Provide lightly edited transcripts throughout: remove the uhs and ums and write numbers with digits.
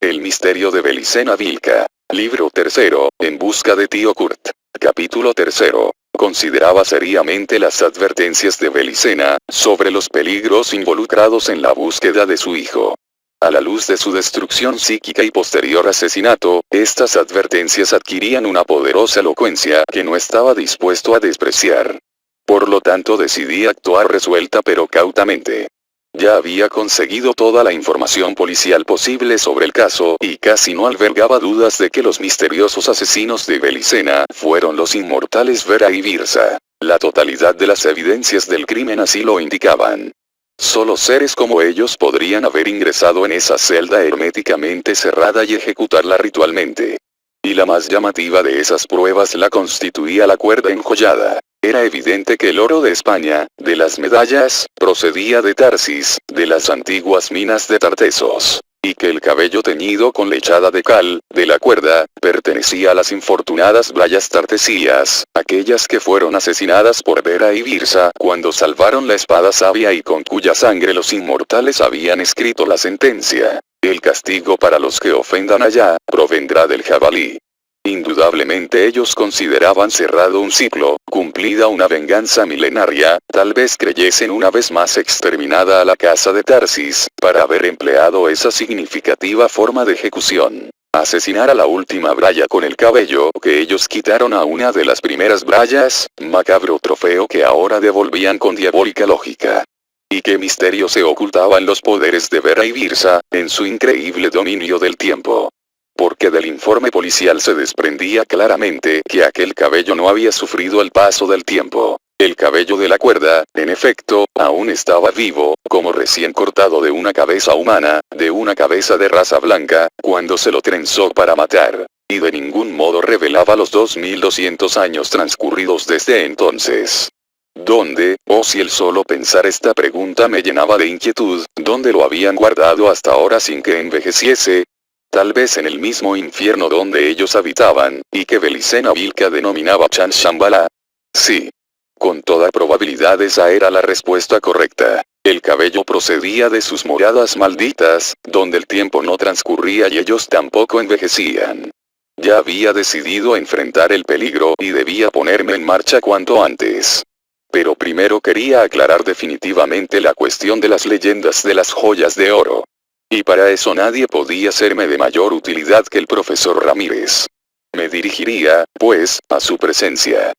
El misterio de Belicena Vilca. Libro tercero, En busca de tío Kurt. Capítulo tercero. Consideraba seriamente las advertencias de Belicena, sobre los peligros involucrados en la búsqueda de su hijo. A la luz de su destrucción psíquica y posterior asesinato, estas advertencias adquirían una poderosa elocuencia que no estaba dispuesto a despreciar. Por lo tanto decidí actuar resuelta pero cautamente. Ya había conseguido toda la información policial posible sobre el caso y casi no albergaba dudas de que los misteriosos asesinos de Belicena fueron los inmortales Vera y Birsa. La totalidad de las evidencias del crimen así lo indicaban. Solo seres como ellos podrían haber ingresado en esa celda herméticamente cerrada y ejecutarla ritualmente. Y la más llamativa de esas pruebas la constituía la cuerda enjollada. Era evidente que el oro de España, de las medallas, procedía de Tarsis, de las antiguas minas de Tartesos, y que el cabello teñido con lechada de cal, de la cuerda, pertenecía a las infortunadas Blayas Tartesías, aquellas que fueron asesinadas por Vera y Birsa cuando salvaron la espada sabia y con cuya sangre los inmortales habían escrito la sentencia. El castigo para los que ofendan allá, provendrá del jabalí. Indudablemente ellos consideraban cerrado un ciclo, cumplida una venganza milenaria, tal vez creyesen una vez más exterminada a la casa de Tarsis, para haber empleado esa significativa forma de ejecución. Asesinar a la última Braya con el cabello que ellos quitaron a una de las primeras Brayas, macabro trofeo que ahora devolvían con diabólica lógica. Y qué misterio se ocultaba en los poderes de Vera y Birsa, en su increíble dominio del tiempo. Porque del informe policial se desprendía claramente que aquel cabello no había sufrido el paso del tiempo. El cabello de la cuerda, en efecto, aún estaba vivo, como recién cortado de una cabeza humana, de una cabeza de raza blanca, cuando se lo trenzó para matar. Y de ningún modo revelaba los 2200 años transcurridos desde entonces. ¿Dónde, si el solo pensar esta pregunta me llenaba de inquietud, dónde lo habían guardado hasta ahora sin que envejeciese? Tal vez en el mismo infierno donde ellos habitaban, y que Belicena Vilca denominaba Chan Shambhala. Sí. Con toda probabilidad esa era la respuesta correcta. El cabello procedía de sus moradas malditas, donde el tiempo no transcurría y ellos tampoco envejecían. Ya había decidido enfrentar el peligro y debía ponerme en marcha cuanto antes. Pero primero quería aclarar definitivamente la cuestión de las leyendas de las joyas de oro. Y para eso nadie podía serme de mayor utilidad que el profesor Ramírez. Me dirigiría, pues, a su presencia.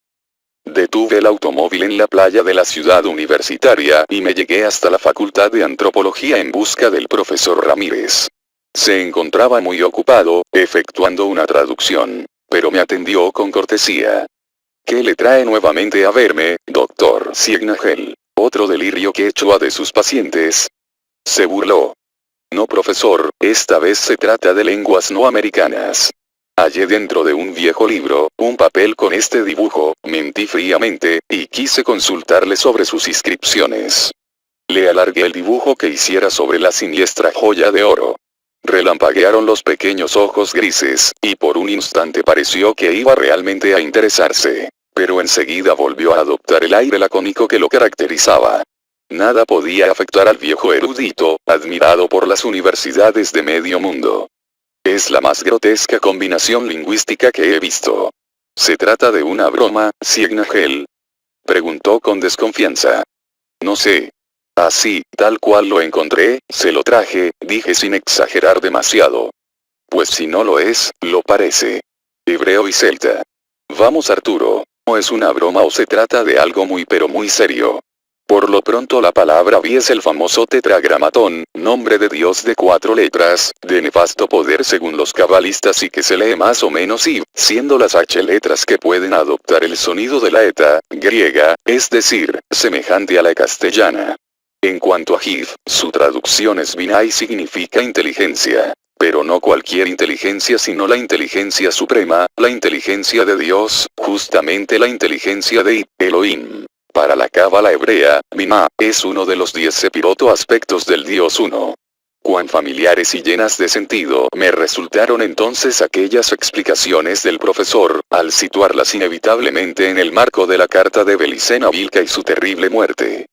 Detuve el automóvil en la playa de la ciudad universitaria y me llegué hasta la Facultad de Antropología en busca del profesor Ramírez. Se encontraba muy ocupado, efectuando una traducción, pero me atendió con cortesía. ¿Qué le trae nuevamente a verme, doctor Signagel? ¿Otro delirio quechua de sus pacientes? Se burló. No, profesor, esta vez se trata de lenguas no americanas. Hallé dentro de un viejo libro, un papel con este dibujo, mentí fríamente, y quise consultarle sobre sus inscripciones. Le alargué el dibujo que hiciera sobre la siniestra joya de oro. Relampaguearon los pequeños ojos grises, y por un instante pareció que iba realmente a interesarse. Pero enseguida volvió a adoptar el aire lacónico que lo caracterizaba. Nada podía afectar al viejo erudito, admirado por las universidades de medio mundo. Es la más grotesca combinación lingüística que he visto. ¿Se trata de una broma, Signagel? Preguntó con desconfianza. No sé. Así, tal cual lo encontré, se lo traje, dije sin exagerar demasiado. Pues si no lo es, lo parece. Hebreo y celta. Vamos, Arturo. ¿O es una broma o se trata de algo muy pero muy serio? Por lo pronto la palabra vi es el famoso tetragramatón, nombre de Dios de 4 letras, de nefasto poder según los cabalistas y que se lee más o menos y, siendo las H letras que pueden adoptar el sonido de la eta, griega, es decir, semejante a la castellana. En cuanto a Hiv, su traducción es Binah y significa inteligencia. Pero no cualquier inteligencia sino la inteligencia suprema, la inteligencia de Dios, justamente la inteligencia de Elohim. Para la cábala hebrea, Binah es uno de los 10 sepiroto aspectos del Dios Uno. Cuán familiares y llenas de sentido me resultaron entonces aquellas explicaciones del profesor, al situarlas inevitablemente en el marco de la carta de Belicena Vilca y su terrible muerte.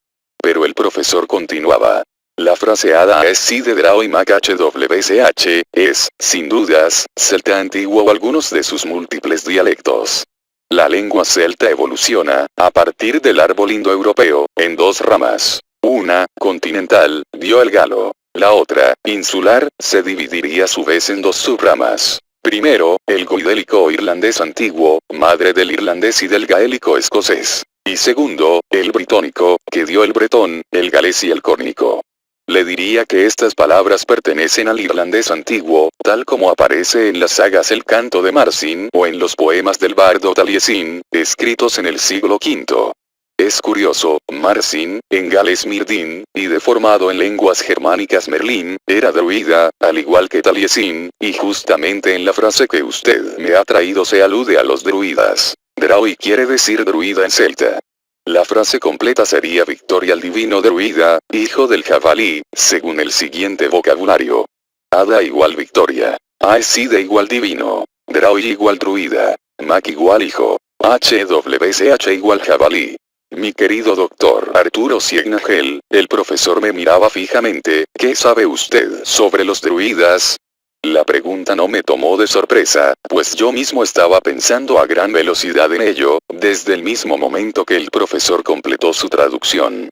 Pero el profesor continuaba. La fraseada Así de Drao y Mac HWSH, es, sin dudas, celta antiguo o algunos de sus múltiples dialectos. La lengua celta evoluciona, a partir del árbol indoeuropeo, en dos ramas. Una, continental, dio el galo. La otra, insular, se dividiría a su vez en dos subramas. Primero, el goidélico o irlandés antiguo, madre del irlandés y del gaélico escocés. Y segundo, el britónico, que dio el bretón, el galés y el córnico. Le diría que estas palabras pertenecen al irlandés antiguo, tal como aparece en las sagas El Canto de Marsin o en los poemas del bardo Taliesin, escritos en el siglo V. Es curioso, Marsin, en Gales Mirdin, y deformado en lenguas germánicas Merlín, era druida, al igual que Taliesin, y justamente en la frase que usted me ha traído se alude a los druidas. Draui quiere decir druida en celta. La frase completa sería Victoria al divino druida, hijo del jabalí, según el siguiente vocabulario. Ada igual Victoria. Aeside igual divino. Draui igual druida. Mac igual hijo. HWSH igual jabalí. Mi querido doctor Arturo Signagel, el profesor me miraba fijamente. ¿Qué sabe usted sobre los druidas? La pregunta no me tomó de sorpresa, pues yo mismo estaba pensando a gran velocidad en ello, desde el mismo momento que el profesor completó su traducción.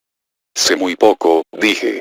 Sé muy poco, dije.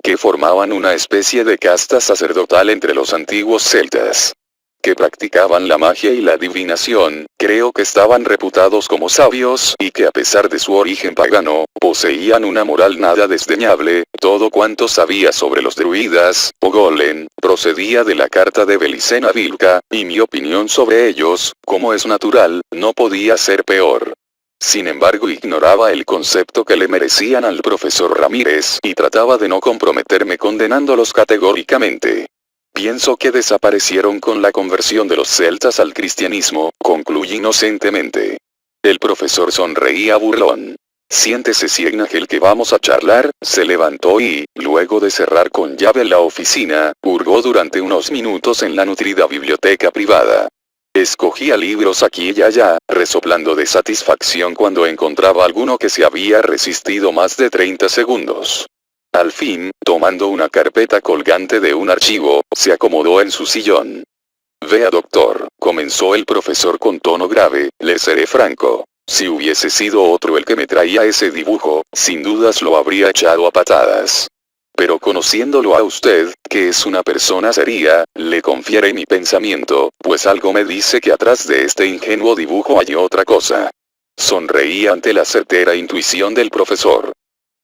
Que formaban una especie de casta sacerdotal entre los antiguos celtas. Que practicaban la magia y la adivinación, creo que estaban reputados como sabios y que a pesar de su origen pagano, poseían una moral nada desdeñable. Todo cuanto sabía sobre los druidas, o golem, procedía de la carta de Belicena Vilca, y mi opinión sobre ellos, como es natural, no podía ser peor. Sin embargo, ignoraba el concepto que le merecían al profesor Ramírez y trataba de no comprometerme condenándolos categóricamente. Pienso que desaparecieron con la conversión de los celtas al cristianismo, concluí inocentemente. El profesor sonreía burlón. Siéntese Signagel que vamos a charlar, se levantó y, luego de cerrar con llave la oficina, hurgó durante unos minutos en la nutrida biblioteca privada. Escogía libros aquí y allá, resoplando de satisfacción cuando encontraba alguno que se había resistido más de 30 segundos. Al fin, tomando una carpeta colgante de un archivo, se acomodó en su sillón. Vea doctor, comenzó el profesor con tono grave, le seré franco. Si hubiese sido otro el que me traía ese dibujo, sin dudas lo habría echado a patadas. Pero conociéndolo a usted, que es una persona seria, le confiaré mi pensamiento, pues algo me dice que atrás de este ingenuo dibujo hay otra cosa. Sonreí ante la certera intuición del profesor.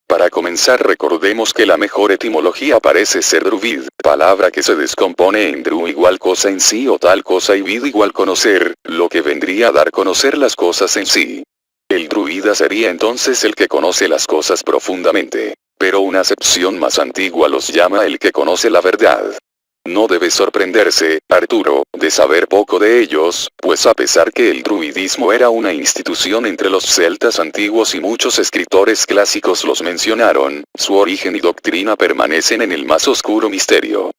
Para comenzar recordemos que la mejor etimología parece ser druid, palabra que se descompone en dru igual cosa en sí o tal cosa y vid igual conocer, lo que vendría a dar conocer las cosas en sí. El druida sería entonces el que conoce las cosas profundamente, pero una acepción más antigua los llama el que conoce la verdad. No debe sorprenderse, Arturo, de saber poco de ellos, pues a pesar que el druidismo era una institución entre los celtas antiguos y muchos escritores clásicos los mencionaron, su origen y doctrina permanecen en el más oscuro misterio.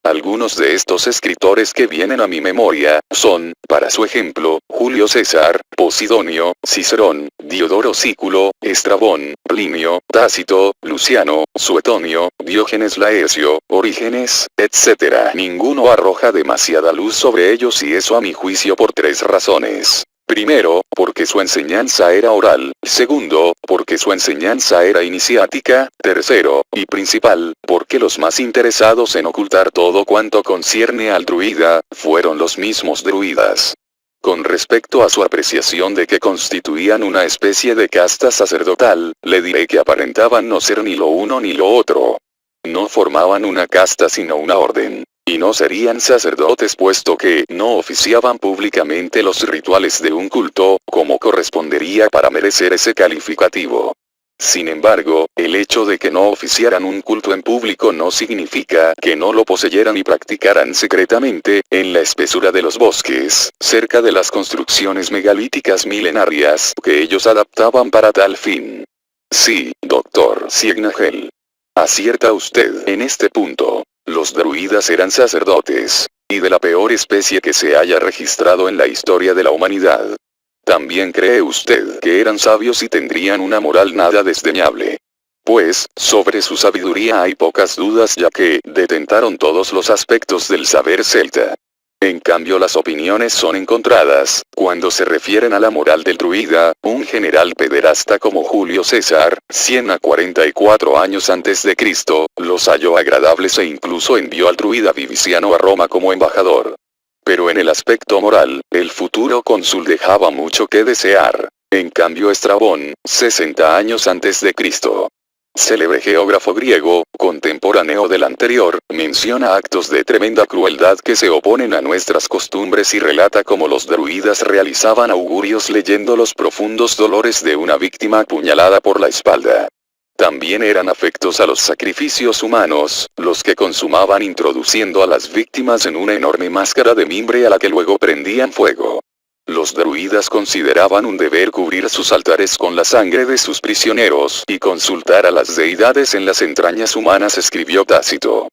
Algunos de estos escritores que vienen a mi memoria, son, para su ejemplo, Julio César, Posidonio, Cicerón, Diodoro Sículo, Estrabón, Plinio, Tácito, Luciano, Suetonio, Diógenes Laercio, Orígenes, etc. Ninguno arroja demasiada luz sobre ellos y eso a mi juicio por tres razones. Primero, porque su enseñanza era oral. Segundo, porque su enseñanza era iniciática. Tercero, y principal, porque los más interesados en ocultar todo cuanto concierne al druida, fueron los mismos druidas. Con respecto a su apreciación de que constituían una especie de casta sacerdotal, le diré que aparentaban no ser ni lo uno ni lo otro. No formaban una casta sino una orden. Y no serían sacerdotes puesto que no oficiaban públicamente los rituales de un culto, como correspondería para merecer ese calificativo. Sin embargo, el hecho de que no oficiaran un culto en público no significa que no lo poseyeran y practicaran secretamente, en la espesura de los bosques, cerca de las construcciones megalíticas milenarias que ellos adaptaban para tal fin. Sí, doctor Signagel. Acierta usted en este punto. Los druidas eran sacerdotes, y de la peor especie que se haya registrado en la historia de la humanidad. También cree usted que eran sabios y tendrían una moral nada desdeñable. Pues, sobre su sabiduría hay pocas dudas ya que detentaron todos los aspectos del saber celta. En cambio las opiniones son encontradas, cuando se refieren a la moral del druida, un general pederasta como Julio César, 100 a 44 años antes de Cristo, los halló agradables e incluso envió al druida Viviciano a Roma como embajador. Pero en el aspecto moral, el futuro cónsul dejaba mucho que desear. En cambio Estrabón, 60 años antes de Cristo, célebre geógrafo griego, contemporáneo del anterior, menciona actos de tremenda crueldad que se oponen a nuestras costumbres y relata cómo los druidas realizaban augurios leyendo los profundos dolores de una víctima apuñalada por la espalda. También eran afectos a los sacrificios humanos, los que consumaban introduciendo a las víctimas en una enorme máscara de mimbre a la que luego prendían fuego. Los druidas consideraban un deber cubrir sus altares con la sangre de sus prisioneros y consultar a las deidades en las entrañas humanas, escribió Tácito.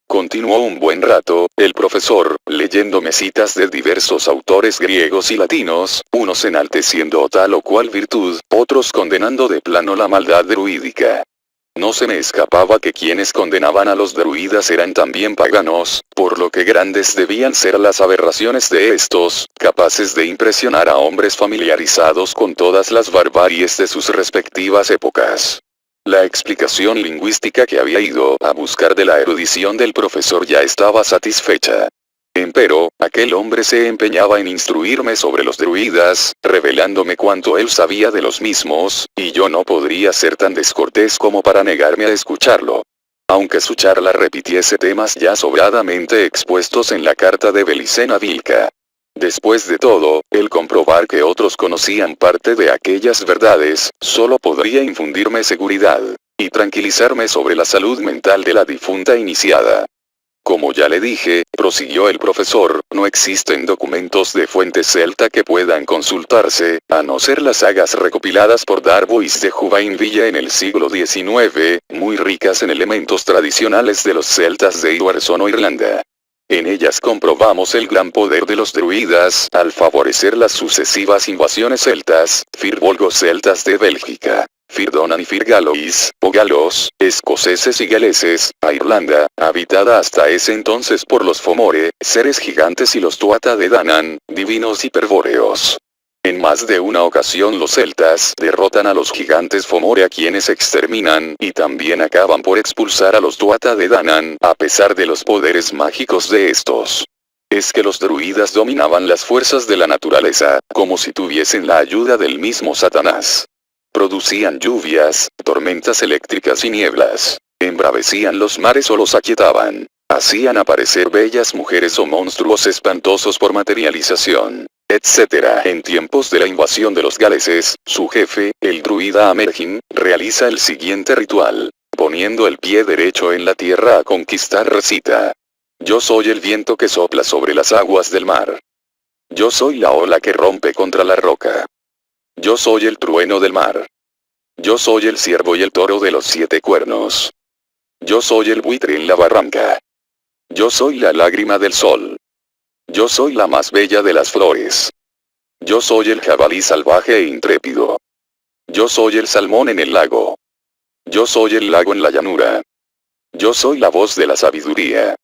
Continuó un buen rato, el profesor, leyéndome citas de diversos autores griegos y latinos, unos enalteciendo tal o cual virtud, otros condenando de plano la maldad druídica. No se me escapaba que quienes condenaban a los druidas eran también paganos, por lo que grandes debían ser las aberraciones de estos, capaces de impresionar a hombres familiarizados con todas las barbaries de sus respectivas épocas. La explicación lingüística que había ido a buscar de la erudición del profesor ya estaba satisfecha. Empero, aquel hombre se empeñaba en instruirme sobre los druidas, revelándome cuanto él sabía de los mismos, y yo no podría ser tan descortés como para negarme a escucharlo. Aunque su charla repitiese temas ya sobradamente expuestos en la carta de Belicena Vilca. Después de todo, el comprobar que otros conocían parte de aquellas verdades, solo podría infundirme seguridad, y tranquilizarme sobre la salud mental de la difunta iniciada. Como ya le dije, prosiguió el profesor, no existen documentos de fuente celta que puedan consultarse, a no ser las sagas recopiladas por Darbois de Jubainville en el siglo XIX, muy ricas en elementos tradicionales de los celtas de Iwerson o Irlanda. En ellas comprobamos el gran poder de los druidas, al favorecer las sucesivas invasiones celtas, firbolgo-celtas de Bélgica, Firdonan y Firgalois, o galos, escoceses y galeses, a Irlanda, habitada hasta ese entonces por los Fomore, seres gigantes y los Tuatha de Danann, divinos hiperbóreos. En más de una ocasión los celtas derrotan a los gigantes Fomore a quienes exterminan y también acaban por expulsar a los Tuatha de Danann, a pesar de los poderes mágicos de estos. Es que los druidas dominaban las fuerzas de la naturaleza, como si tuviesen la ayuda del mismo Satanás. Producían lluvias, tormentas eléctricas y nieblas. Embravecían los mares o los aquietaban. Hacían aparecer bellas mujeres o monstruos espantosos por materialización, etc. En tiempos de la invasión de los galeses, su jefe, el druida Amergin, realiza el siguiente ritual. Poniendo el pie derecho en la tierra a conquistar recita: yo soy el viento que sopla sobre las aguas del mar. Yo soy la ola que rompe contra la roca. Yo soy el trueno del mar. Yo soy el ciervo y el toro de los 7 cuernos. Yo soy el buitre en la barranca. Yo soy la lágrima del sol. Yo soy la más bella de las flores. Yo soy el jabalí salvaje e intrépido. Yo soy el salmón en el lago. Yo soy el lago en la llanura. Yo soy la voz de la sabiduría.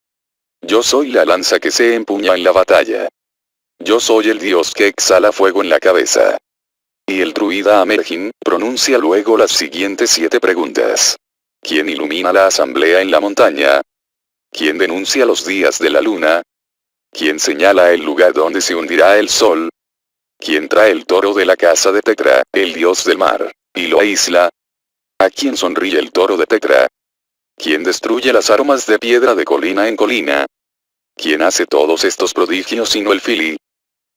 Yo soy la lanza que se empuña en la batalla. Yo soy el dios que exhala fuego en la cabeza. Y el druida Amergin pronuncia luego las siguientes 7 preguntas. ¿Quién ilumina la asamblea en la montaña? ¿Quién denuncia los días de la luna? ¿Quién señala el lugar donde se hundirá el sol? ¿Quién trae el toro de la casa de Petra, el dios del mar, y lo aísla? ¿A quién sonríe el toro de Petra? ¿Quién destruye las armas de piedra de colina en colina? ¿Quién hace todos estos prodigios sino el Fili?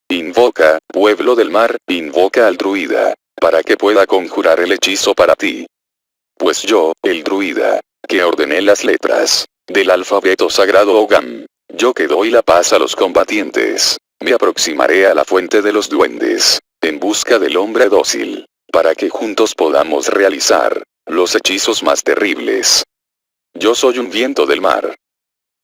Invoca, pueblo del mar, invoca al druida, para que pueda conjurar el hechizo para ti. Pues yo, el druida, que ordené las letras del alfabeto sagrado Ogam, yo que doy la paz a los combatientes, me aproximaré a la fuente de los duendes, en busca del hombre dócil, para que juntos podamos realizar los hechizos más terribles. Yo soy un viento del mar.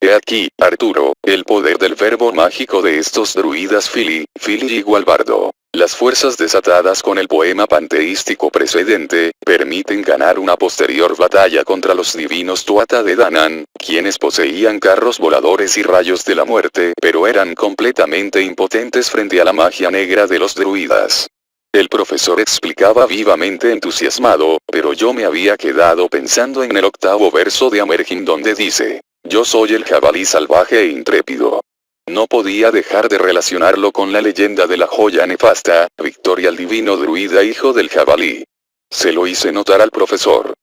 He aquí, Arturo, el poder del verbo mágico de estos druidas Fili igual bardo. Las fuerzas desatadas con el poema panteístico precedente, permiten ganar una posterior batalla contra los divinos Tuatha de Danann, quienes poseían carros voladores y rayos de la muerte, pero eran completamente impotentes frente a la magia negra de los druidas. El profesor explicaba vivamente entusiasmado, pero yo me había quedado pensando en el octavo verso de Amergin donde dice: yo soy el jabalí salvaje e intrépido. No podía dejar de relacionarlo con la leyenda de la joya nefasta, Victoria el divino druida hijo del jabalí. Se lo hice notar al profesor.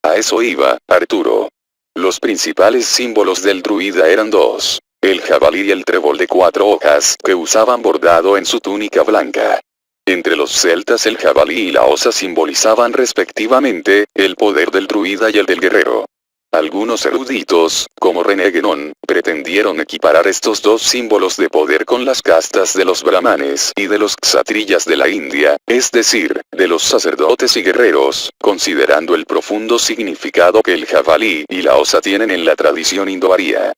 A eso iba, Arturo. Los principales símbolos del druida eran dos: el jabalí y el trébol de 4 hojas que usaban bordado en su túnica blanca. Entre los celtas el jabalí y la osa simbolizaban respectivamente, el poder del druida y el del guerrero. Algunos eruditos, como René Guénon, pretendieron equiparar estos dos símbolos de poder con las castas de los brahmanes y de los kshatriyas de la India, es decir, de los sacerdotes y guerreros, considerando el profundo significado que el jabalí y la osa tienen en la tradición indoaria.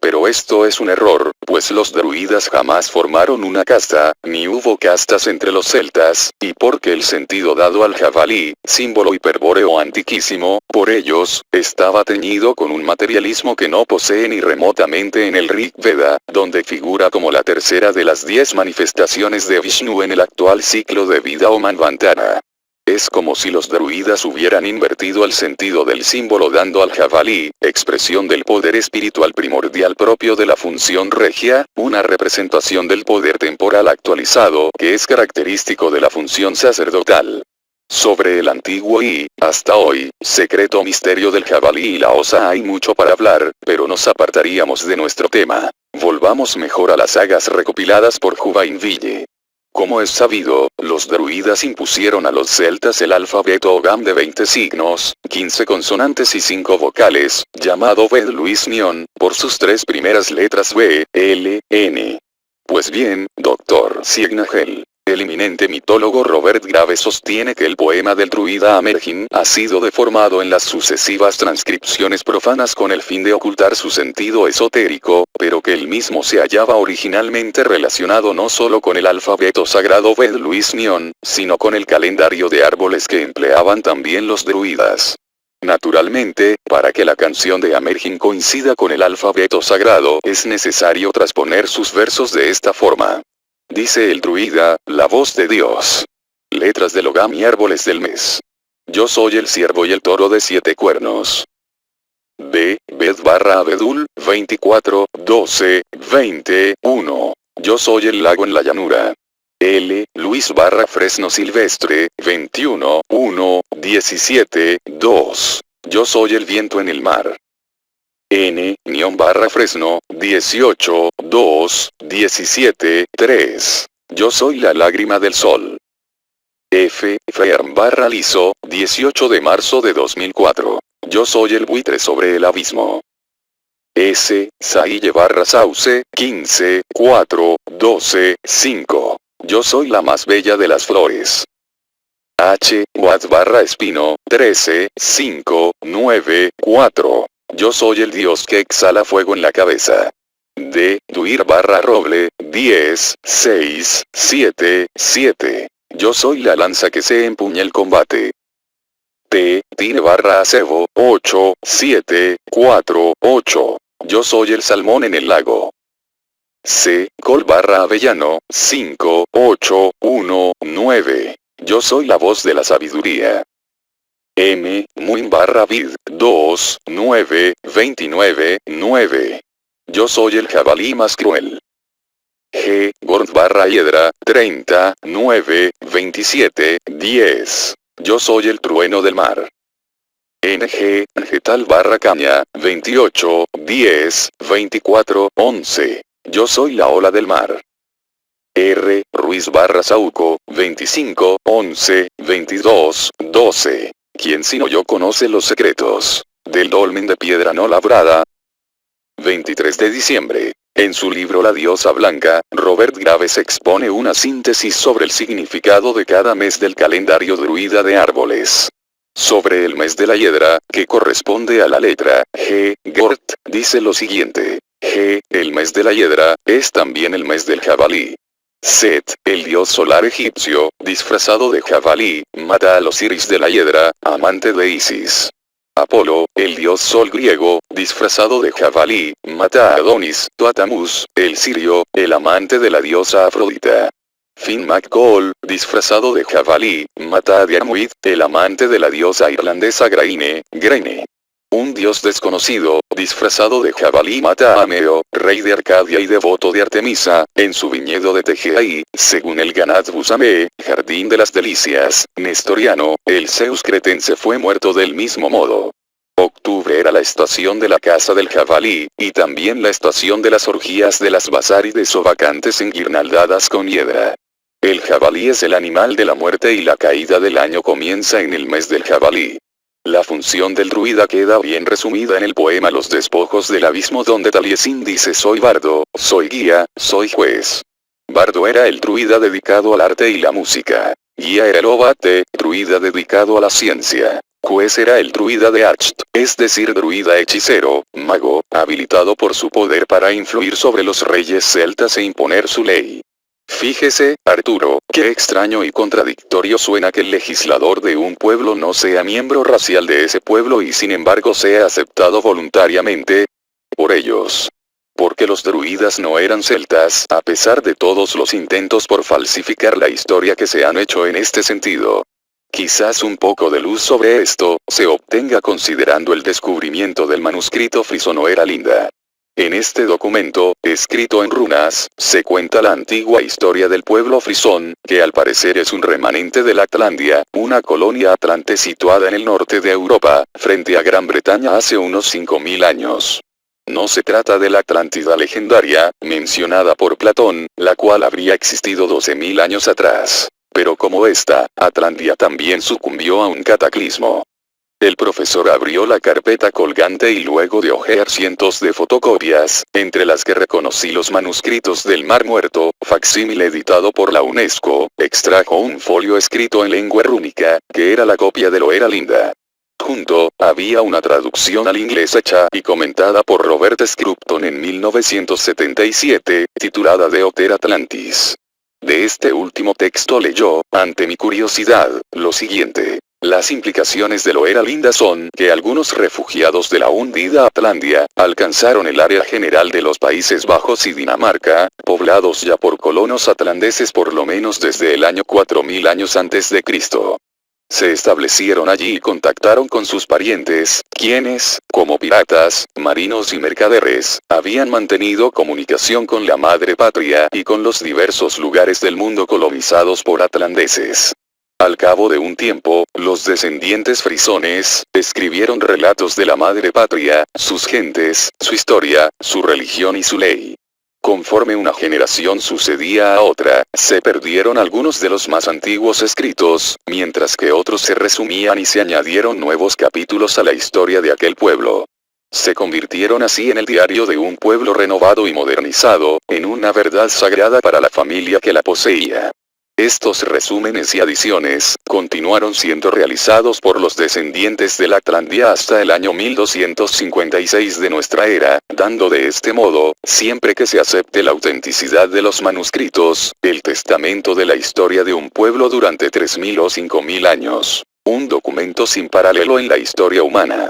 Pero esto es un error, pues los druidas jamás formaron una casta, ni hubo castas entre los celtas, y porque el sentido dado al jabalí, símbolo hiperbóreo antiquísimo, por ellos, estaba teñido con un materialismo que no posee ni remotamente en el Rig Veda, donde figura como la tercera de las 10 manifestaciones de Vishnu en el actual ciclo de vida o Manvantara. Es como si los druidas hubieran invertido el sentido del símbolo dando al jabalí, expresión del poder espiritual primordial propio de la función regia, una representación del poder temporal actualizado que es característico de la función sacerdotal. Sobre el antiguo y, hasta hoy, secreto misterio del jabalí y la osa hay mucho para hablar, pero nos apartaríamos de nuestro tema. Volvamos mejor a las sagas recopiladas por Juvainville. Como es sabido, los druidas impusieron a los celtas el alfabeto Ogam de 20 signos, 15 consonantes y 5 vocales, llamado Vedluisnion, por sus 3 primeras letras B, L, N. Pues bien, Dr. Signagel, el eminente mitólogo Robert Graves sostiene que el poema del druida Amergin ha sido deformado en las sucesivas transcripciones profanas con el fin de ocultar su sentido esotérico, pero que el mismo se hallaba originalmente relacionado no solo con el alfabeto sagrado Vedluisnion, sino con el calendario de árboles que empleaban también los druidas. Naturalmente, para que la canción de Amergin coincida con el alfabeto sagrado, es necesario transponer sus versos de esta forma. Dice el druida, la voz de Dios. Letras del Ogam y árboles del mes. Yo soy el ciervo y el toro de 7 cuernos. B. Ved/Abedul, 24, 12, 20, 1. Yo soy el lago en la llanura. L. Luis/Fresno silvestre, 21, 1, 17, 2. Yo soy el viento en el mar. N. Nión/Fresno, 18, 2, 17, 3. Yo soy la lágrima del sol. F. Frearm/Liso, 18 de marzo de 2004. Yo soy el buitre sobre el abismo. S. Saille/Sauce, 15, 4, 12, 5. Yo soy la más bella de las flores. H. Watt/Espino, 13, 5, 9, 4. Yo soy el dios que exhala fuego en la cabeza. D. Duir/Roble, 10, 6, 7, 7. Yo soy la lanza que se empuña el combate. T. Tine/Acebo, 8, 7, 4, 8. Yo soy el salmón en el lago. C. Col/Avellano, 5, 8, 1, 9. Yo soy la voz de la sabiduría. M. Muin/Vid, 2, 9, 29, 9. Yo soy el jabalí más cruel. G. Gorn/Hiedra, 30, 9, 27, 10. Yo soy el trueno del mar. NG. Getal/Caña, 28, 10, 24, 11. Yo soy la ola del mar. R. Ruiz/Sauco, 25, 11, 22, 12. ¿Quién sino yo conoce los secretos del dolmen de piedra no labrada? 23 de diciembre. En su libro La diosa blanca, Robert Graves expone una síntesis sobre el significado de cada mes del calendario druida de árboles. Sobre el mes de la hiedra, que corresponde a la letra G, Gort, dice lo siguiente. G, el mes de la hiedra, es también el mes del jabalí. Set, el dios solar egipcio, disfrazado de jabalí, mata al Osiris de la hiedra, amante de Isis. Apolo, el dios sol griego, disfrazado de jabalí, mata a Adonis, Tuatamus, el sirio, el amante de la diosa Afrodita. Finn McCall, disfrazado de jabalí, mata a Diarmuid, el amante de la diosa irlandesa Graine. Un dios desconocido, disfrazado de jabalí mata a Ameo, rey de Arcadia y devoto de Artemisa, en su viñedo de Tegeaí, según el Ganat Busame, jardín de las delicias, nestoriano, el Zeus cretense fue muerto del mismo modo. Octubre era la estación de la caza del jabalí, y también la estación de las orgías de las basárides o vacantes enguirnaldadas con hiedra. El jabalí es el animal de la muerte y la caída del año comienza en el mes del jabalí. La función del druida queda bien resumida en el poema Los despojos del abismo, donde Taliesin dice: soy bardo, soy guía, soy juez. Bardo era el druida dedicado al arte y la música. Guía era el obate, druida dedicado a la ciencia. Juez era el druida de Acht, es decir, druida hechicero, mago, habilitado por su poder para influir sobre los reyes celtas e imponer su ley. Fíjese, Arturo, qué extraño y contradictorio suena que el legislador de un pueblo no sea miembro racial de ese pueblo y sin embargo sea aceptado voluntariamente por ellos. Porque los druidas no eran celtas, a pesar de todos los intentos por falsificar la historia que se han hecho en este sentido. Quizás un poco de luz sobre esto se obtenga considerando el descubrimiento del manuscrito frisón Era Linda. En este documento, escrito en runas, se cuenta la antigua historia del pueblo frisón, que al parecer es un remanente de la Atlantia, una colonia atlante situada en el norte de Europa, frente a Gran Bretaña hace unos 5000 años. No se trata de la Atlántida legendaria, mencionada por Platón, la cual habría existido 12.000 años atrás. Pero como esta, Atlantia también sucumbió a un cataclismo. El profesor abrió la carpeta colgante y luego de hojear cientos de fotocopias, entre las que reconocí los manuscritos del Mar Muerto, facsímile editado por la UNESCO, extrajo un folio escrito en lengua rúnica, que era la copia de lo Era Linda. Junto, había una traducción al inglés hecha y comentada por Robert Scrupton en 1977, titulada De Oter Atlantis. De este último texto leyó, ante mi curiosidad, lo siguiente. Las implicaciones de lo Era Linda son que algunos refugiados de la hundida Atlantia alcanzaron el área general de los Países Bajos y Dinamarca, poblados ya por colonos atlanteses por lo menos desde el año 4000 años antes de Cristo. Se establecieron allí y contactaron con sus parientes, quienes, como piratas, marinos y mercaderes, habían mantenido comunicación con la madre patria y con los diversos lugares del mundo colonizados por atlanteses. Al cabo de un tiempo, los descendientes frisones escribieron relatos de la madre patria, sus gentes, su historia, su religión y su ley. Conforme una generación sucedía a otra, se perdieron algunos de los más antiguos escritos, mientras que otros se resumían y se añadieron nuevos capítulos a la historia de aquel pueblo. Se convirtieron así en el diario de un pueblo renovado y modernizado, en una verdad sagrada para la familia que la poseía. Estos resúmenes y adiciones, continuaron siendo realizados por los descendientes de la Atlantia hasta el año 1256 de nuestra era, dando de este modo, siempre que se acepte la autenticidad de los manuscritos, el testamento de la historia de un pueblo durante 3000 o 5000 años. Un documento sin paralelo en la historia humana.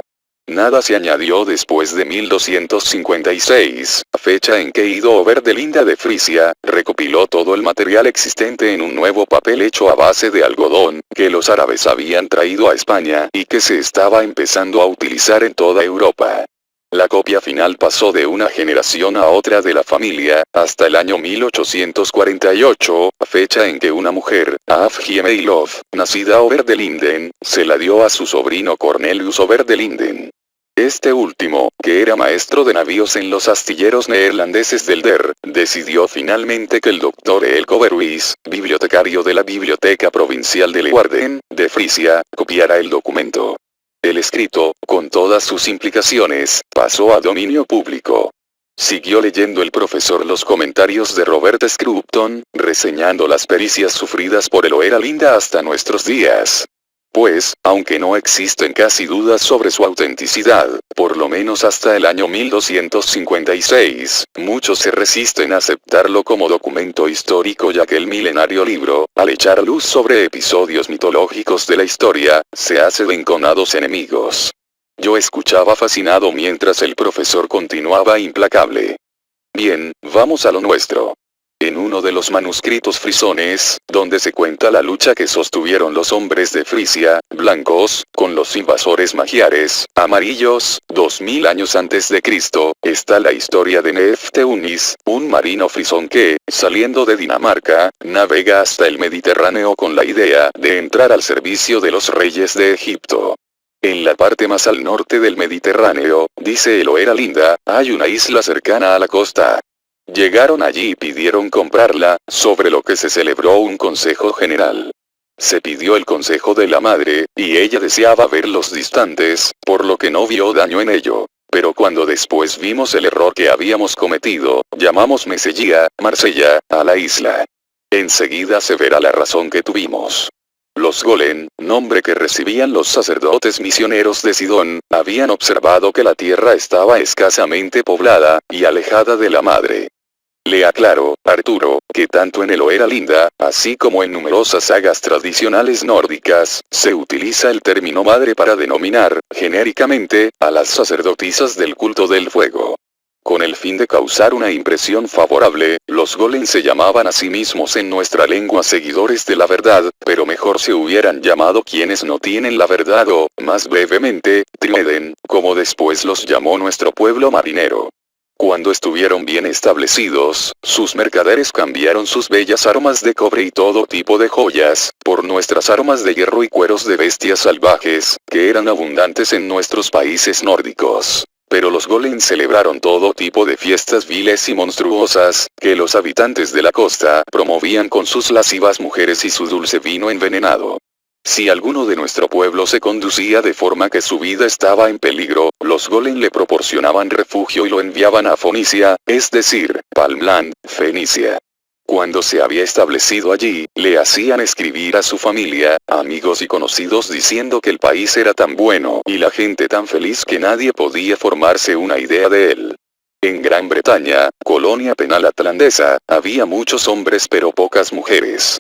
Nada se añadió después de 1256, fecha en que Ido Ober de Linda de Frisia, recopiló todo el material existente en un nuevo papel hecho a base de algodón, que los árabes habían traído a España y que se estaba empezando a utilizar en toda Europa. La copia final pasó de una generación a otra de la familia, hasta el año 1848, fecha en que una mujer, Afgie Meilov, nacida Ober de Linden, se la dio a su sobrino Cornelius Ober de Linden. Este último, que era maestro de navíos en los astilleros neerlandeses del Der, decidió finalmente que el doctor Eelco Verwijs, bibliotecario de la Biblioteca Provincial de Leeuwarden, de Frisia, copiara el documento. El escrito, con todas sus implicaciones, pasó a dominio público. Siguió leyendo el profesor los comentarios de Robert Scrupton, reseñando las pericias sufridas por el Era Linda hasta nuestros días. Pues, aunque no existen casi dudas sobre su autenticidad, por lo menos hasta el año 1256, muchos se resisten a aceptarlo como documento histórico, ya que el milenario libro, al echar luz sobre episodios mitológicos de la historia, se hace de enconados enemigos. Yo escuchaba fascinado mientras el profesor continuaba implacable. Bien, vamos a lo nuestro. En uno de los manuscritos frisones, donde se cuenta la lucha que sostuvieron los hombres de Frisia, blancos, con los invasores magiares, amarillos, 2000 años antes de Cristo, está la historia de Nefteunis, un marino frisón que, saliendo de Dinamarca, navega hasta el Mediterráneo con la idea de entrar al servicio de los reyes de Egipto. En la parte más al norte del Mediterráneo, dice Eloera Linda, hay una isla cercana a la costa. Llegaron allí y pidieron comprarla, sobre lo que se celebró un consejo general. Se pidió el consejo de la madre, y ella deseaba verlos distantes, por lo que no vio daño en ello. Pero cuando después vimos el error que habíamos cometido, llamamos Marsella, a la isla. Enseguida se verá la razón que tuvimos. Los golem, nombre que recibían los sacerdotes misioneros de Sidón, habían observado que la tierra estaba escasamente poblada, y alejada de la madre. Le aclaro, Arturo, que tanto en Eloera Linda, así como en numerosas sagas tradicionales nórdicas, se utiliza el término madre para denominar, genéricamente, a las sacerdotisas del culto del fuego. Con el fin de causar una impresión favorable, los golem se llamaban a sí mismos en nuestra lengua seguidores de la verdad, pero mejor se hubieran llamado quienes no tienen la verdad o, más brevemente, Trimeden, como después los llamó nuestro pueblo marinero. Cuando estuvieron bien establecidos, sus mercaderes cambiaron sus bellas armas de cobre y todo tipo de joyas, por nuestras armas de hierro y cueros de bestias salvajes, que eran abundantes en nuestros países nórdicos. Pero los golem celebraron todo tipo de fiestas viles y monstruosas, que los habitantes de la costa promovían con sus lascivas mujeres y su dulce vino envenenado. Si alguno de nuestro pueblo se conducía de forma que su vida estaba en peligro, los golem le proporcionaban refugio y lo enviaban a Fonicia, es decir, Palmland, Fenicia. Cuando se había establecido allí, le hacían escribir a su familia, amigos y conocidos diciendo que el país era tan bueno y la gente tan feliz que nadie podía formarse una idea de él. En Gran Bretaña, colonia penal atlandesa, había muchos hombres pero pocas mujeres.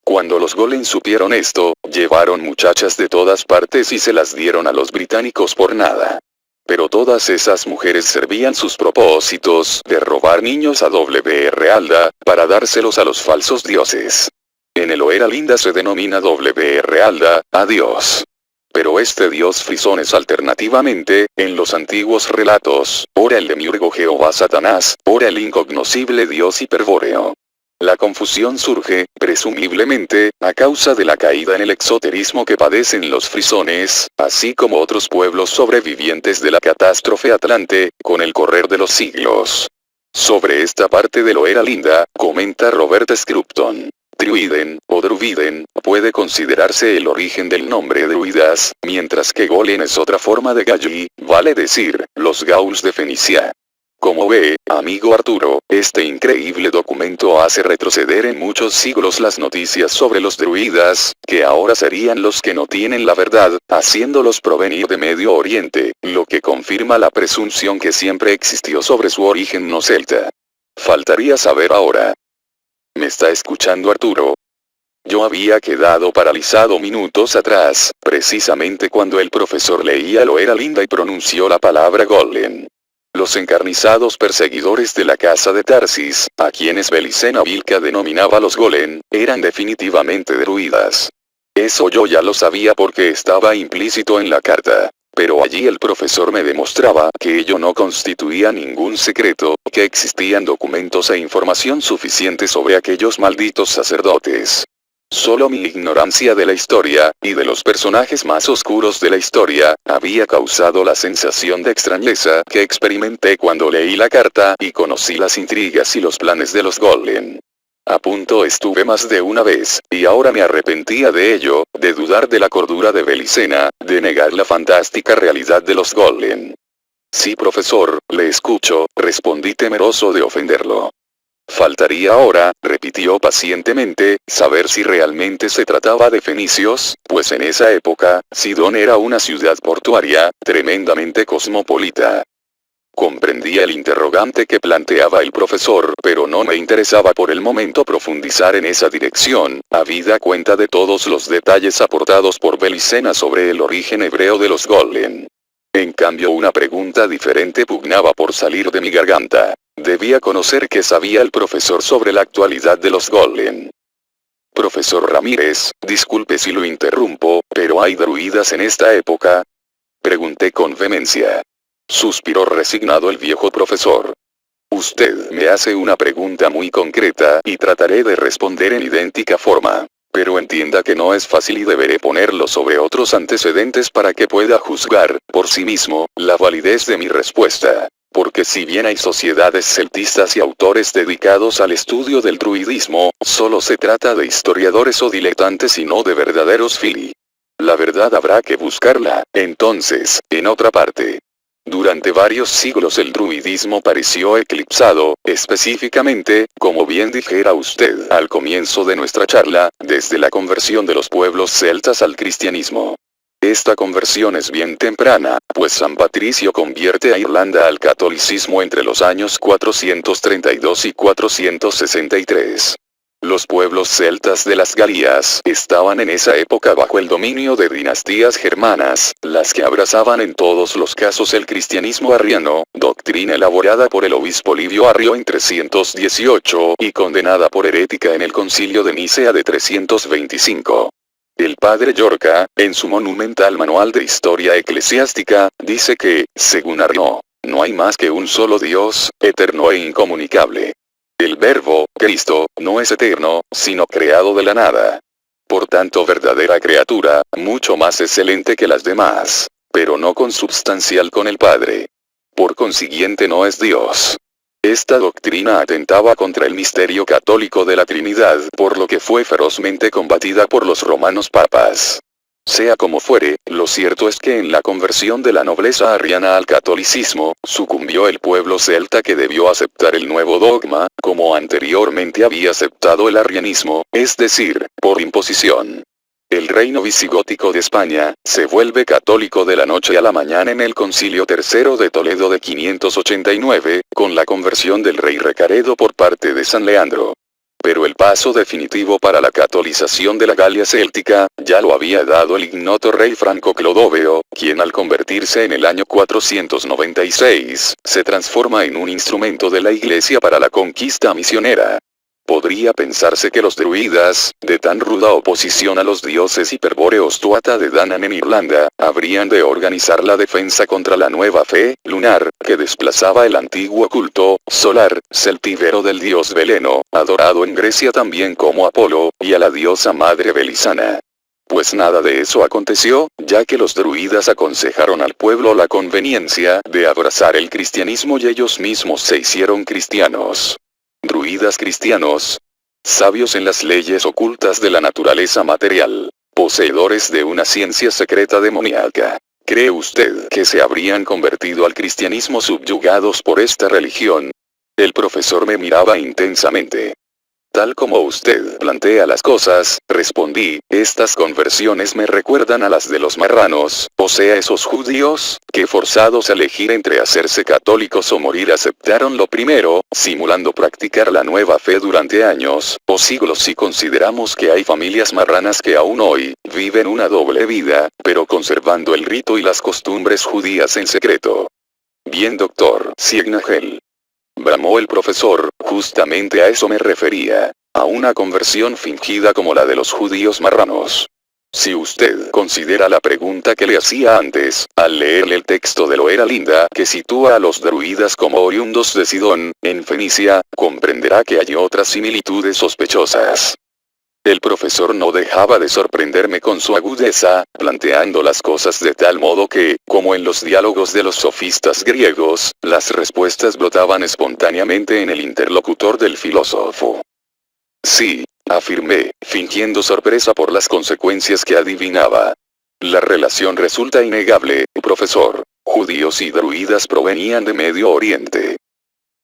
Cuando los golem supieron esto, llevaron muchachas de todas partes y se las dieron a los británicos por nada. Pero todas esas mujeres servían sus propósitos de robar niños a W.R. Alda, para dárselos a los falsos dioses. En Eloera Linda se denomina W.R. Alda, a Dios. Pero este dios frisón es alternativamente, en los antiguos relatos, ora el demiurgo Jehová Satanás, ora el incognoscible dios hiperbóreo. La confusión surge, presumiblemente, a causa de la caída en el exoterismo que padecen los frisones, así como otros pueblos sobrevivientes de la catástrofe atlante, con el correr de los siglos. Sobre esta parte de Eloera Linda, comenta Robert Scrupton. Druiden, o Druviden, puede considerarse el origen del nombre druidas, mientras que golem es otra forma de galli, vale decir, los gauls de Fenicia. Como ve, amigo Arturo, este increíble documento hace retroceder en muchos siglos las noticias sobre los druidas, que ahora serían los que no tienen la verdad, haciéndolos provenir de Medio Oriente, lo que confirma la presunción que siempre existió sobre su origen no celta. Faltaría saber ahora. ¿Me está escuchando Arturo? Yo había quedado paralizado minutos atrás, precisamente cuando el profesor leía Eloera Linda y pronunció la palabra golem. Los encarnizados perseguidores de la casa de Tarsis, a quienes Belicena Vilca denominaba los golem, eran definitivamente druidas. Eso yo ya lo sabía porque estaba implícito en la carta. Pero allí el profesor me demostraba que ello no constituía ningún secreto, que existían documentos e información suficiente sobre aquellos malditos sacerdotes. Solo mi ignorancia de la historia, y de los personajes más oscuros de la historia, había causado la sensación de extrañeza que experimenté cuando leí la carta y conocí las intrigas y los planes de los golem. A punto estuve más de una vez, y ahora me arrepentía de ello, de dudar de la cordura de Belicena, de negar la fantástica realidad de los golem. Sí, profesor, le escucho, respondí temeroso de ofenderlo. Faltaría ahora, repitió pacientemente, saber si realmente se trataba de fenicios, pues en esa época, Sidón era una ciudad portuaria, tremendamente cosmopolita. Comprendía el interrogante que planteaba el profesor, pero no me interesaba por el momento profundizar en esa dirección, habida cuenta de todos los detalles aportados por Belicena sobre el origen hebreo de los golem. En cambio, una pregunta diferente pugnaba por salir de mi garganta. Debía conocer qué sabía el profesor sobre la actualidad de los golem. Profesor Ramírez, disculpe si lo interrumpo, pero ¿hay druidas en esta época? Pregunté con vehemencia. Suspiró resignado el viejo profesor. Usted me hace una pregunta muy concreta y trataré de responder en idéntica forma. Pero entienda que no es fácil y deberé ponerlo sobre otros antecedentes para que pueda juzgar, por sí mismo, la validez de mi respuesta. Porque si bien hay sociedades celtistas y autores dedicados al estudio del druidismo, solo se trata de historiadores o diletantes y no de verdaderos fili. La verdad habrá que buscarla, entonces, en otra parte. Durante varios siglos el druidismo pareció eclipsado, específicamente, como bien dijera usted al comienzo de nuestra charla, desde la conversión de los pueblos celtas al cristianismo. Esta conversión es bien temprana, pues San Patricio convierte a Irlanda al catolicismo entre los años 432 y 463. Los pueblos celtas de las Galías estaban en esa época bajo el dominio de dinastías germanas, las que abrazaban en todos los casos el cristianismo arriano, doctrina elaborada por el obispo Livio Arrio en 318 y condenada por herética en el concilio de Nicea de 325. El padre Llorca, en su monumental manual de historia eclesiástica, dice que, según Arrio, no hay más que un solo Dios, eterno e incomunicable. El verbo, Cristo, no es eterno, sino creado de la nada. Por tanto, verdadera criatura, mucho más excelente que las demás, pero no consubstancial con el Padre. Por consiguiente no es Dios. Esta doctrina atentaba contra el misterio católico de la Trinidad, por lo que fue ferozmente combatida por los romanos papas. Sea como fuere, lo cierto es que en la conversión de la nobleza arriana al catolicismo, sucumbió el pueblo celta que debió aceptar el nuevo dogma, como anteriormente había aceptado el arrianismo, es decir, por imposición. El reino visigótico de España, se vuelve católico de la noche a la mañana en el Concilio III de Toledo de 589, con la conversión del rey Recaredo por parte de San Leandro. Pero el paso definitivo para la catolización de la Galia céltica, ya lo había dado el ignoto rey Franco Clodoveo, quien al convertirse en el año 496, se transforma en un instrumento de la Iglesia para la conquista misionera. Podría pensarse que los druidas, de tan ruda oposición a los dioses hiperbóreos Tuatha de Danann en Irlanda, habrían de organizar la defensa contra la nueva fe lunar, que desplazaba el antiguo culto solar, celtíbero del dios Veleno, adorado en Grecia también como Apolo, y a la diosa madre Belisana. Pues nada de eso aconteció, ya que los druidas aconsejaron al pueblo la conveniencia de abrazar el cristianismo y ellos mismos se hicieron cristianos. Druidas cristianos, sabios en las leyes ocultas de la naturaleza material, poseedores de una ciencia secreta demoníaca. ¿Cree usted que se habrían convertido al cristianismo subyugados por esta religión? El profesor me miraba intensamente. Tal como usted plantea las cosas, respondí, estas conversiones me recuerdan a las de los marranos, o sea esos judíos, que forzados a elegir entre hacerse católicos o morir aceptaron lo primero, simulando practicar la nueva fe durante años, o siglos si consideramos que hay familias marranas que aún hoy, viven una doble vida, pero conservando el rito y las costumbres judías en secreto. Bien doctor Signagel. Bramó el profesor, justamente a eso me refería, a una conversión fingida como la de los judíos marranos. Si usted considera la pregunta que le hacía antes, al leerle el texto de Loera Linda que sitúa a los druidas como oriundos de Sidón, en Fenicia, comprenderá que hay otras similitudes sospechosas. El profesor no dejaba de sorprenderme con su agudeza, planteando las cosas de tal modo que, como en los diálogos de los sofistas griegos, las respuestas brotaban espontáneamente en el interlocutor del filósofo. Sí, afirmé, fingiendo sorpresa por las consecuencias que adivinaba. La relación resulta innegable, profesor. Judíos y druidas provenían de Medio Oriente.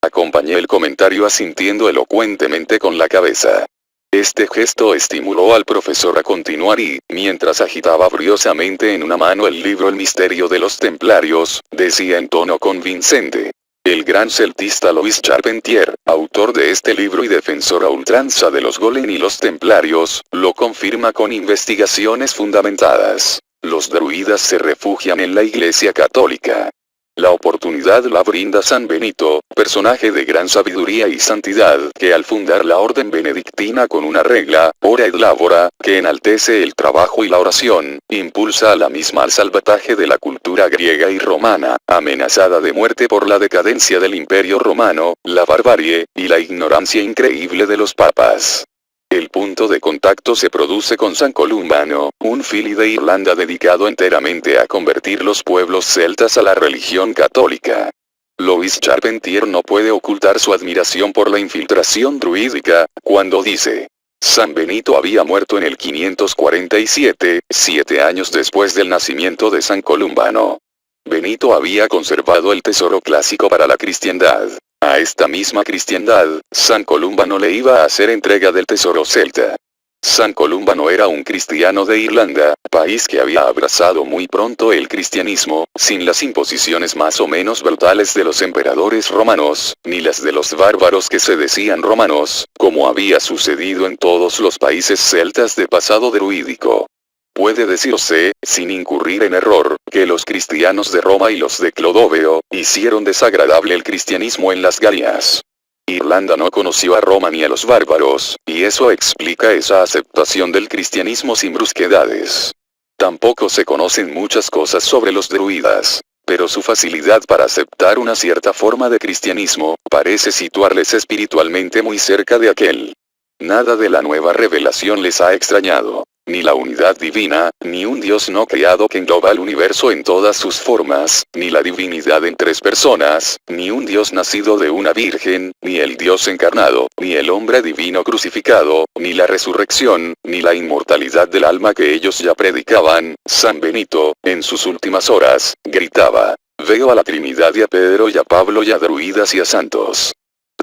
Acompañé el comentario asintiendo elocuentemente con la cabeza. Este gesto estimuló al profesor a continuar y, mientras agitaba briosamente en una mano el libro El misterio de los templarios, decía en tono convincente. El gran celtista Louis Charpentier, autor de este libro y defensor a ultranza de los Golem y los templarios, lo confirma con investigaciones fundamentadas. Los druidas se refugian en la Iglesia Católica. La oportunidad la brinda San Benito, personaje de gran sabiduría y santidad, que al fundar la orden benedictina con una regla, ora et labora, que enaltece el trabajo y la oración, impulsa a la misma al salvataje de la cultura griega y romana, amenazada de muerte por la decadencia del Imperio Romano, la barbarie, y la ignorancia increíble de los papas. El punto de contacto se produce con San Columbano, un fili de Irlanda dedicado enteramente a convertir los pueblos celtas a la religión católica. Louis Charpentier no puede ocultar su admiración por la infiltración druídica, cuando dice: San Benito había muerto en el 547, 7 años después del nacimiento de San Columbano. Benito había conservado el tesoro clásico para la cristiandad. A esta misma cristiandad, San Columbano le iba a hacer entrega del tesoro celta. San Columbano era un cristiano de Irlanda, país que había abrazado muy pronto el cristianismo, sin las imposiciones más o menos brutales de los emperadores romanos, ni las de los bárbaros que se decían romanos, como había sucedido en todos los países celtas de pasado druídico. Puede decirse, sin incurrir en error, que los cristianos de Roma y los de Clodoveo, hicieron desagradable el cristianismo en las Galias. Irlanda no conoció a Roma ni a los bárbaros, y eso explica esa aceptación del cristianismo sin brusquedades. Tampoco se conocen muchas cosas sobre los druidas, pero su facilidad para aceptar una cierta forma de cristianismo, parece situarles espiritualmente muy cerca de aquel. Nada de la nueva revelación les ha extrañado. Ni la unidad divina, ni un Dios no creado que engloba el universo en todas sus formas, ni la divinidad en 3 personas, ni un Dios nacido de una virgen, ni el Dios encarnado, ni el hombre divino crucificado, ni la resurrección, ni la inmortalidad del alma que ellos ya predicaban. San Benito, en sus últimas horas, gritaba: veo a la Trinidad y a Pedro y a Pablo y a druidas y a santos.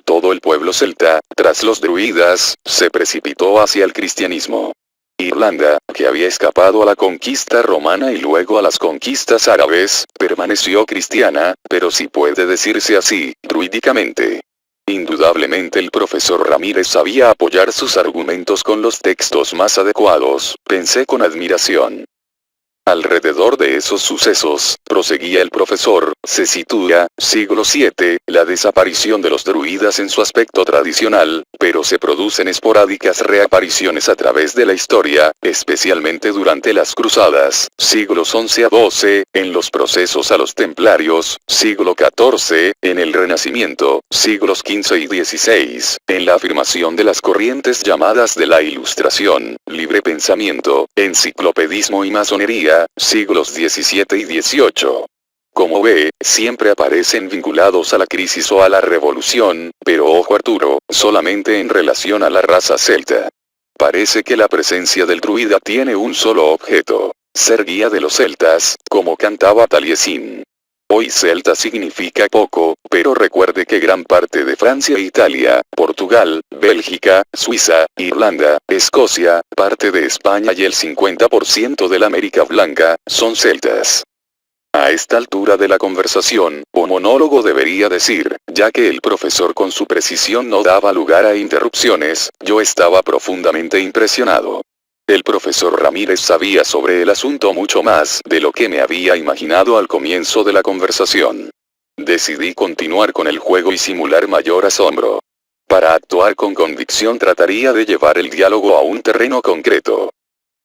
Todo el pueblo celta, tras los druidas, se precipitó hacia el cristianismo. Irlanda, que había escapado a la conquista romana y luego a las conquistas árabes, permaneció cristiana, pero si puede decirse así, druídicamente. Indudablemente el profesor Ramírez sabía apoyar sus argumentos con los textos más adecuados, pensé con admiración. Alrededor de esos sucesos, proseguía el profesor, se sitúa, siglo VII, la desaparición de los druidas en su aspecto tradicional, pero se producen esporádicas reapariciones a través de la historia, especialmente durante las cruzadas, siglos XI a XII, en los procesos a los templarios, siglo XIV, en el Renacimiento, siglos XV y XVI, en la afirmación de las corrientes llamadas de la Ilustración, libre pensamiento, enciclopedismo y masonería, siglos XVII y XVIII. Como ve, siempre aparecen vinculados a la crisis o a la revolución, pero ojo Arturo, solamente en relación a la raza celta. Parece que la presencia del druida tiene un solo objeto: ser guía de los celtas, como cantaba Taliesin. Hoy celta significa poco, pero recuerde que gran parte de Francia e Italia, Portugal, Bélgica, Suiza, Irlanda, Escocia, parte de España y el 50% de la América Blanca, son celtas. A esta altura de la conversación, o monólogo debería decir, ya que el profesor con su precisión no daba lugar a interrupciones, yo estaba profundamente impresionado. El profesor Ramírez sabía sobre el asunto mucho más de lo que me había imaginado al comienzo de la conversación. Decidí continuar con el juego y simular mayor asombro. Para actuar con convicción trataría de llevar el diálogo a un terreno concreto.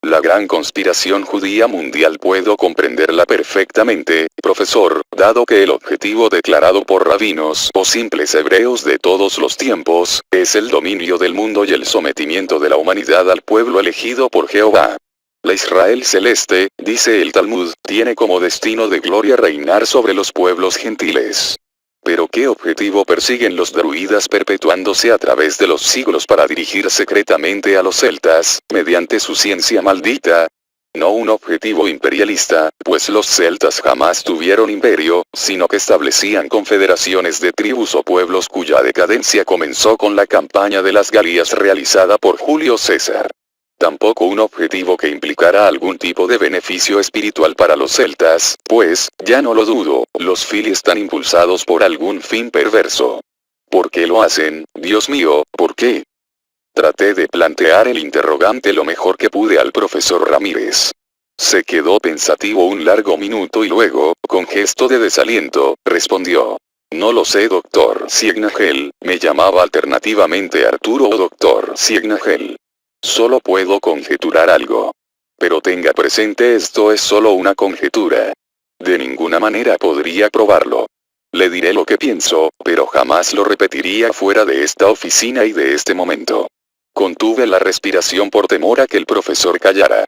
La gran conspiración judía mundial puedo comprenderla perfectamente, profesor, dado que el objetivo declarado por rabinos o simples hebreos de todos los tiempos, es el dominio del mundo y el sometimiento de la humanidad al pueblo elegido por Jehová. La Israel celeste, dice el Talmud, tiene como destino de gloria reinar sobre los pueblos gentiles. Pero ¿qué objetivo persiguen los druidas perpetuándose a través de los siglos para dirigir secretamente a los celtas, mediante su ciencia maldita? No un objetivo imperialista, pues los celtas jamás tuvieron imperio, sino que establecían confederaciones de tribus o pueblos cuya decadencia comenzó con la campaña de las Galías realizada por Julio César. Tampoco un objetivo que implicara algún tipo de beneficio espiritual para los celtas, pues, ya no lo dudo, los Fili están impulsados por algún fin perverso. ¿Por qué lo hacen, Dios mío, por qué? Traté de plantear el interrogante lo mejor que pude al profesor Ramírez. Se quedó pensativo un largo minuto y luego, con gesto de desaliento, respondió. No lo sé, doctor Ciegnagel, me llamaba alternativamente Arturo o doctor Ciegnagel. Solo puedo conjeturar algo. Pero tenga presente, esto es solo una conjetura. De ninguna manera podría probarlo. Le diré lo que pienso, pero jamás lo repetiría fuera de esta oficina y de este momento. Contuve la respiración por temor a que el profesor callara.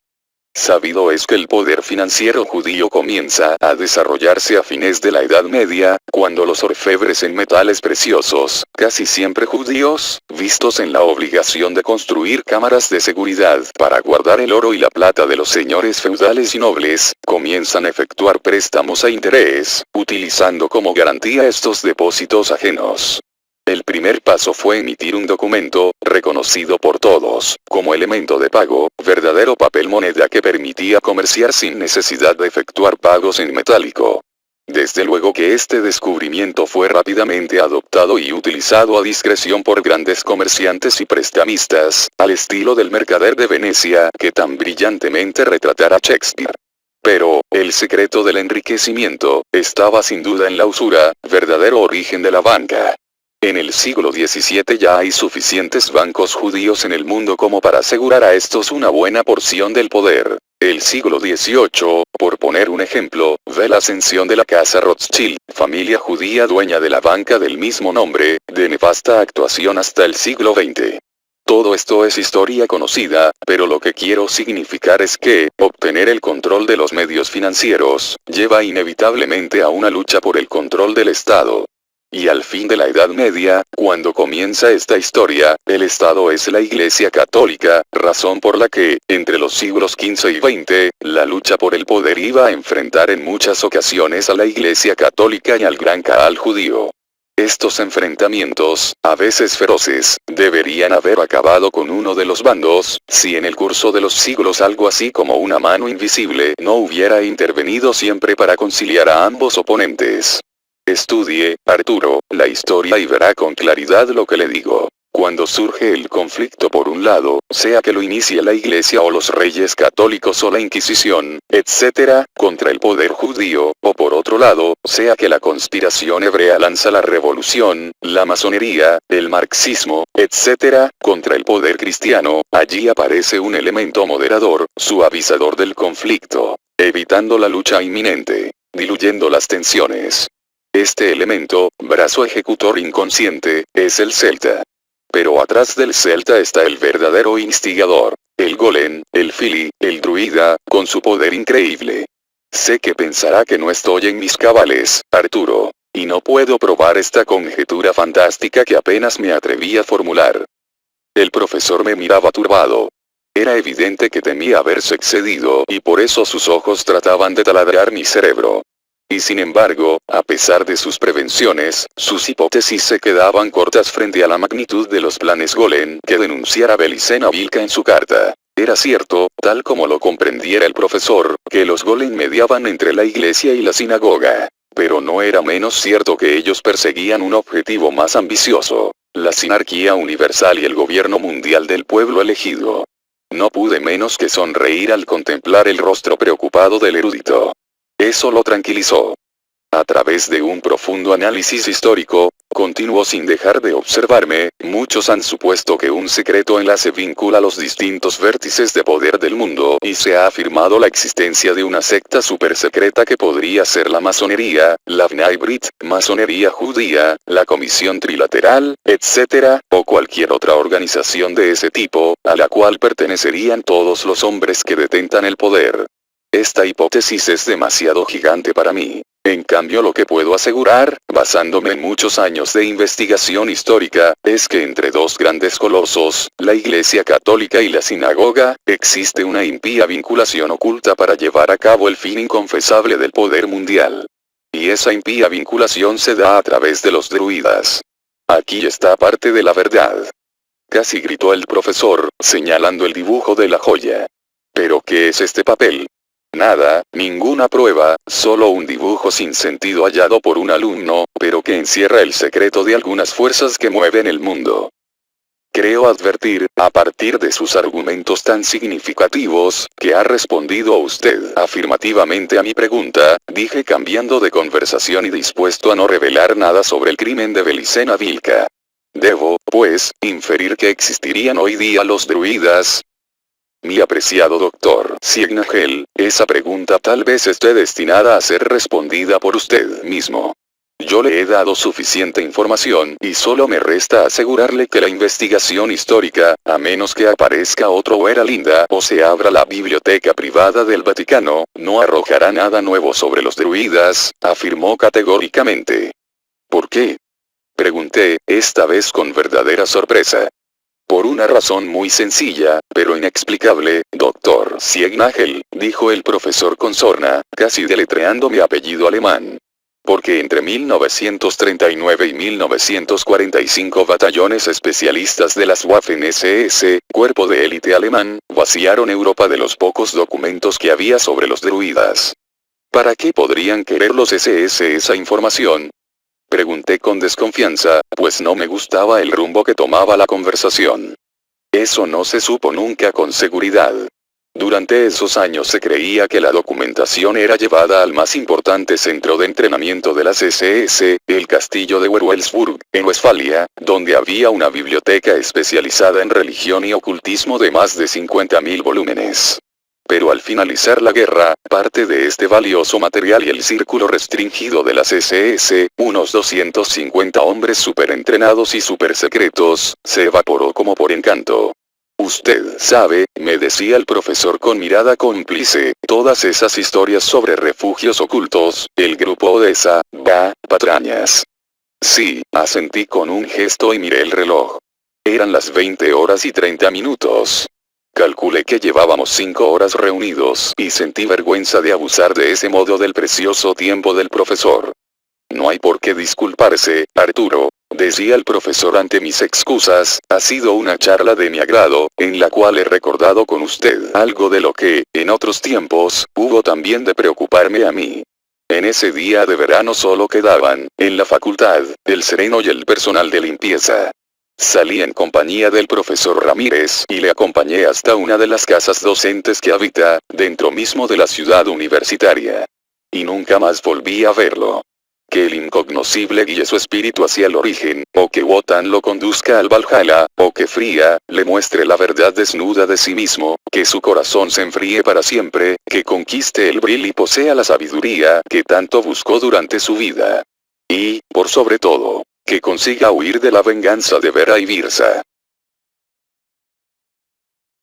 Sabido es que el poder financiero judío comienza a desarrollarse a fines de la Edad Media, cuando los orfebres en metales preciosos, casi siempre judíos, vistos en la obligación de construir cámaras de seguridad para guardar el oro y la plata de los señores feudales y nobles, comienzan a efectuar préstamos a interés, utilizando como garantía estos depósitos ajenos. El primer paso fue emitir un documento, reconocido por todos, como elemento de pago, verdadero papel moneda que permitía comerciar sin necesidad de efectuar pagos en metálico. Desde luego que este descubrimiento fue rápidamente adoptado y utilizado a discreción por grandes comerciantes y prestamistas, al estilo del mercader de Venecia que tan brillantemente retratara Shakespeare. Pero, el secreto del enriquecimiento, estaba sin duda en la usura, verdadero origen de la banca. En el siglo XVII ya hay suficientes bancos judíos en el mundo como para asegurar a estos una buena porción del poder. El siglo XVIII, por poner un ejemplo, ve la ascensión de la casa Rothschild, familia judía dueña de la banca del mismo nombre, de nefasta actuación hasta el siglo XX. Todo esto es historia conocida, pero lo que quiero significar es que, obtener el control de los medios financieros, lleva inevitablemente a una lucha por el control del Estado. Y al fin de la Edad Media, cuando comienza esta historia, el Estado es la Iglesia Católica, razón por la que, entre los siglos XV y XX, la lucha por el poder iba a enfrentar en muchas ocasiones a la Iglesia Católica y al gran Kaal judío. Estos enfrentamientos, a veces feroces, deberían haber acabado con uno de los bandos, si en el curso de los siglos algo así como una mano invisible no hubiera intervenido siempre para conciliar a ambos oponentes. Estudie, Arturo, la historia y verá con claridad lo que le digo. Cuando surge el conflicto por un lado, sea que lo inicie la Iglesia o los reyes católicos o la Inquisición, etc., contra el poder judío, o por otro lado, sea que la conspiración hebrea lanza la revolución, la masonería, el marxismo, etc., contra el poder cristiano, allí aparece un elemento moderador, suavizador del conflicto, evitando la lucha inminente, diluyendo las tensiones. Este elemento, brazo ejecutor inconsciente, es el celta. Pero atrás del celta está el verdadero instigador, el golem, el fili, el druida, con su poder increíble. Sé que pensará que no estoy en mis cabales, Arturo, y no puedo probar esta conjetura fantástica que apenas me atreví a formular. El profesor me miraba turbado. Era evidente que temía haberse excedido y por eso sus ojos trataban de taladrar mi cerebro. Y sin embargo, a pesar de sus prevenciones, sus hipótesis se quedaban cortas frente a la magnitud de los planes Golem que denunciara Belicena Vilca en su carta. Era cierto, tal como lo comprendiera el profesor, que los Golem mediaban entre la iglesia y la sinagoga. Pero no era menos cierto que ellos perseguían un objetivo más ambicioso: la sinarquía universal y el gobierno mundial del pueblo elegido. No pude menos que sonreír al contemplar el rostro preocupado del erudito. Eso lo tranquilizó. A través de un profundo análisis histórico, continuó sin dejar de observarme, muchos han supuesto que un secreto enlace vincula los distintos vértices de poder del mundo y se ha afirmado la existencia de una secta supersecreta que podría ser la masonería, la Bnai Brit, masonería judía, la Comisión Trilateral, etc., o cualquier otra organización de ese tipo, a la cual pertenecerían todos los hombres que detentan el poder. Esta hipótesis es demasiado gigante para mí. En cambio, lo que puedo asegurar, basándome en muchos años de investigación histórica, es que entre dos grandes colosos, la Iglesia Católica y la Sinagoga, existe una impía vinculación oculta para llevar a cabo el fin inconfesable del poder mundial. Y esa impía vinculación se da a través de los druidas. Aquí está parte de la verdad. Casi gritó el profesor, señalando el dibujo de la joya. ¿Pero qué es este papel? Nada, ninguna prueba, solo un dibujo sin sentido hallado por un alumno, pero que encierra el secreto de algunas fuerzas que mueven el mundo. Creo advertir, a partir de sus argumentos tan significativos, que ha respondido usted afirmativamente a mi pregunta, dije cambiando de conversación y dispuesto a no revelar nada sobre el crimen de Belicena Vilca. Debo, pues, inferir que existirían hoy día los druidas. Mi apreciado doctor Signagel, esa pregunta tal vez esté destinada a ser respondida por usted mismo. Yo le he dado suficiente información y solo me resta asegurarle que la investigación histórica, a menos que aparezca otro era linda o se abra la biblioteca privada del Vaticano, no arrojará nada nuevo sobre los druidas, afirmó categóricamente. ¿Por qué? Pregunté, esta vez con verdadera sorpresa. Por una razón muy sencilla, pero inexplicable, doctor Signagel, dijo el profesor con sorna, casi deletreando mi apellido alemán. Porque entre 1939 y 1945 batallones especialistas de las Waffen-SS, cuerpo de élite alemán, vaciaron Europa de los pocos documentos que había sobre los druidas. ¿Para qué podrían querer los SS esa información? Pregunté con desconfianza, pues no me gustaba el rumbo que tomaba la conversación. Eso no se supo nunca con seguridad. Durante esos años se creía que la documentación era llevada al más importante centro de entrenamiento de las SS, el castillo de Wewelsburg, en Westfalia, donde había una biblioteca especializada en religión y ocultismo de más de 50.000 volúmenes. Pero al finalizar la guerra, parte de este valioso material y el círculo restringido de las SS, unos 250 hombres superentrenados y supersecretos, se evaporó como por encanto. Usted sabe, me decía el profesor con mirada cómplice, todas esas historias sobre refugios ocultos, el grupo Odessa, patrañas. Sí, asentí con un gesto y miré el reloj. Eran las 20:30. Calculé que llevábamos 5 horas reunidos y sentí vergüenza de abusar de ese modo del precioso tiempo del profesor. No hay por qué disculparse, Arturo, decía el profesor ante mis excusas, ha sido una charla de mi agrado, en la cual he recordado con usted algo de lo que, en otros tiempos, hubo también de preocuparme a mí. En ese día de verano solo quedaban, en la facultad, el sereno y el personal de limpieza. Salí en compañía del profesor Ramírez y le acompañé hasta una de las casas docentes que habita, dentro mismo de la ciudad universitaria. Y nunca más volví a verlo. Que el incognoscible guíe su espíritu hacia el origen, o que Wotan lo conduzca al Valhalla, o que Fría le muestre la verdad desnuda de sí mismo, que su corazón se enfríe para siempre, que conquiste el Bril y posea la sabiduría que tanto buscó durante su vida. Y, por sobre todo, que consiga huir de la venganza de Vera y Virsa.